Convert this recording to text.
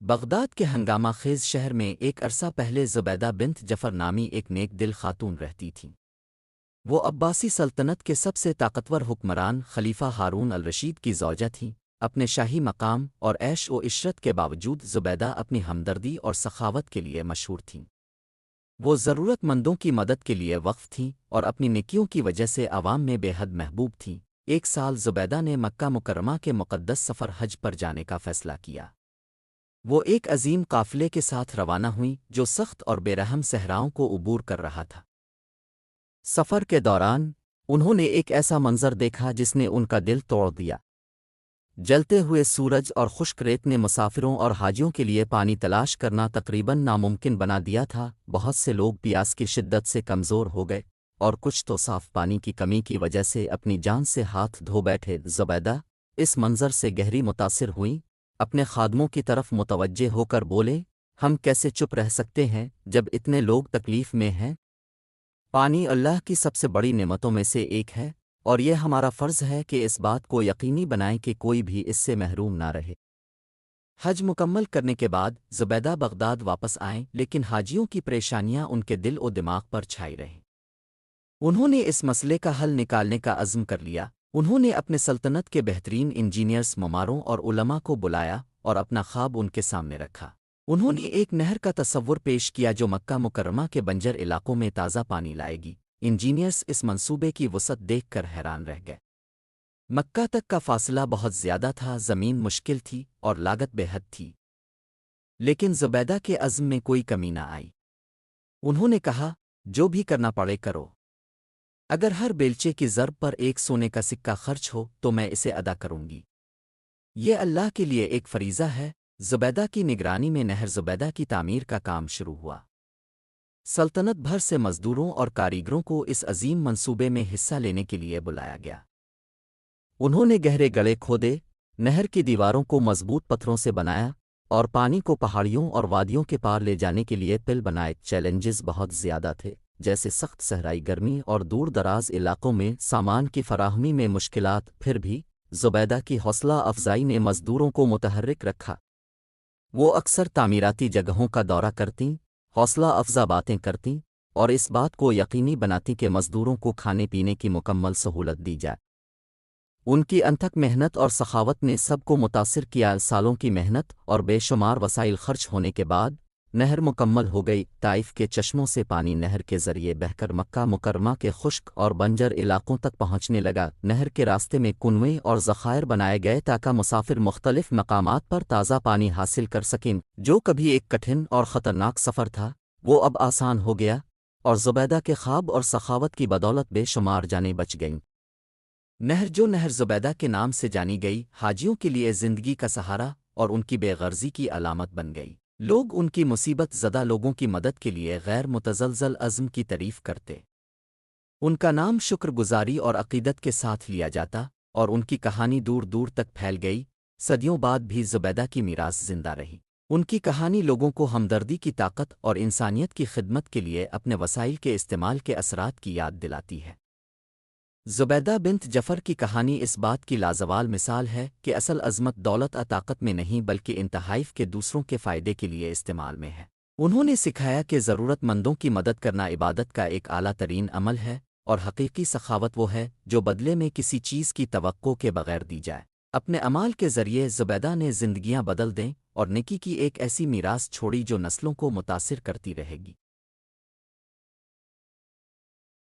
Baghdad کے ہنگامہ خیز شہر میں ایک عرصہ پہلے زبیدہ بنت جفر نامی ایک نیک دل خاتون رہتی تھیں۔ وہ عباسی سلطنت کے سب سے طاقتور حکمران خلیفہ ہارون الرشید کی زوجہ تھیں۔ اپنے شاہی مقام اور عیش و عشرت کے باوجود زبیدہ اپنی ہمدردی اور سخاوت کے لیے مشہور تھیں۔ وہ ضرورت مندوں کی مدد کے لیے وقف تھیں اور اپنی نیکیوں کی وجہ سے عوام میں بے حد محبوب تھیں۔ ایک سال زبیدہ نے مکہ مکرمہ کے مقدس سفر حج پر جانے کا فیصلہ کیا۔ وہ ایک عظیم قافلے کے ساتھ روانہ ہوئیں جو سخت اور بے رحم صحراؤں کو عبور کر رہا تھا۔ سفر کے دوران انہوں نے ایک ایسا منظر دیکھا جس نے ان کا دل توڑ دیا۔ جلتے ہوئے سورج اور خشک ریت نے مسافروں اور حاجیوں کے لیے پانی تلاش کرنا تقریباً ناممکن بنا دیا تھا۔ بہت سے لوگ پیاس کی شدت سے کمزور ہو گئے اور کچھ تو صاف پانی کی کمی کی وجہ سے اپنی جان سے ہاتھ دھو بیٹھے۔ زبیدہ اس منظر سے گہری متاثر ہوئیں، اپنے خادموں کی طرف متوجہ ہو کر بولے، ہم کیسے چپ رہ سکتے ہیں جب اتنے لوگ تکلیف میں ہیں؟ پانی اللہ کی سب سے بڑی نعمتوں میں سے ایک ہے، اور یہ ہمارا فرض ہے کہ اس بات کو یقینی بنائیں کہ کوئی بھی اس سے محروم نہ رہے۔ حج مکمل کرنے کے بعد زبیدہ بغداد واپس آئیں، لیکن حاجیوں کی پریشانیاں ان کے دل و دماغ پر چھائی رہیں۔ انہوں نے اس مسئلے کا حل نکالنے کا عزم کر لیا۔ انہوں نے اپنے سلطنت کے بہترین انجینئرز، معماروں اور علماء کو بلایا اور اپنا خواب ان کے سامنے رکھا۔ انہوں نے ایک نہر کا تصور پیش کیا جو مکہ مکرمہ کے بنجر علاقوں میں تازہ پانی لائے گی۔ انجینئرز اس منصوبے کی وسعت دیکھ کر حیران رہ گئے۔ مکہ تک کا فاصلہ بہت زیادہ تھا، زمین مشکل تھی اور لاگت بے حد تھی، لیکن زبیدہ کے عزم میں کوئی کمی نہ آئی۔ انہوں نے کہا، جو بھی کرنا پڑے کرو، اگر ہر بیلچے کی ضرب پر ایک سونے کا سکہ خرچ ہو تو میں اسے ادا کروں گی۔ یہ اللہ کے لیے ایک فریضہ ہے۔ زبیدہ کی نگرانی میں نہر زبیدہ کی تعمیر کا کام شروع ہوا۔ سلطنت بھر سے مزدوروں اور کاریگروں کو اس عظیم منصوبے میں حصہ لینے کے لیے بلایا گیا۔ انہوں نے گہرے گڑھے کھودے، نہر کی دیواروں کو مضبوط پتھروں سے بنایا اور پانی کو پہاڑیوں اور وادیوں کے پار لے جانے کے لیے پل بنائے۔ چیلنجز بہت زیادہ تھے، جیسے سخت صحرائی گرمی اور دور دراز علاقوں میں سامان کی فراہمی میں مشکلات۔ پھر بھی زبیدہ کی حوصلہ افزائی نے مزدوروں کو متحرک رکھا۔ وہ اکثر تعمیراتی جگہوں کا دورہ کرتیں، حوصلہ افزا باتیں کرتیں اور اس بات کو یقینی بناتی کہ مزدوروں کو کھانے پینے کی مکمل سہولت دی جائے۔ ان کی انتھک محنت اور سخاوت نے سب کو متاثر کیا۔ سالوں کی محنت اور بے شمار وسائل خرچ ہونے کے بعد نہر مکمل ہو گئی۔ طائف کے چشموں سے پانی نہر کے ذریعے بہہ کر مکہ مکرمہ کے خشک اور بنجر علاقوں تک پہنچنے لگا۔ نہر کے راستے میں کنویں اور ذخائر بنائے گئے تاکہ مسافر مختلف مقامات پر تازہ پانی حاصل کر سکیں۔ جو کبھی ایک کٹھن اور خطرناک سفر تھا، وہ اب آسان ہو گیا، اور زبیدہ کے خواب اور سخاوت کی بدولت بے شمار جانیں بچ گئیں۔ نہر زبیدہ کے نام سے جانی گئی، حاجیوں کے لیے زندگی کا سہارا اور ان کی بے غرضی کی علامت بن گئی۔ لوگ ان کی مصیبت زدہ لوگوں کی مدد کے لیے غیر متزلزل عزم کی تعریف کرتے۔ ان کا نام شکر گزاری اور عقیدت کے ساتھ لیا جاتا، اور ان کی کہانی دور دور تک پھیل گئی۔ صدیوں بعد بھی زبیدہ کی میراث زندہ رہی۔ ان کی کہانی لوگوں کو ہمدردی کی طاقت اور انسانیت کی خدمت کے لیے اپنے وسائل کے استعمال کے اثرات کی یاد دلاتی ہے۔ زبیدہ بنت جفر کی کہانی اس بات کی لازوال مثال ہے کہ اصل عظمت دولت طاقت میں نہیں بلکہ انتہائف کے دوسروں کے فائدے کے لیے استعمال میں ہے۔ انہوں نے سکھایا کہ ضرورت مندوں کی مدد کرنا عبادت کا ایک اعلیٰ ترین عمل ہے، اور حقیقی سخاوت وہ ہے جو بدلے میں کسی چیز کی توقع کے بغیر دی جائے۔ اپنے اعمال کے ذریعے زبیدہ نے زندگیاں بدل دیں اور نیکی کی ایک ایسی میراث چھوڑی جو نسلوں کو متاثر کرتی رہے گی۔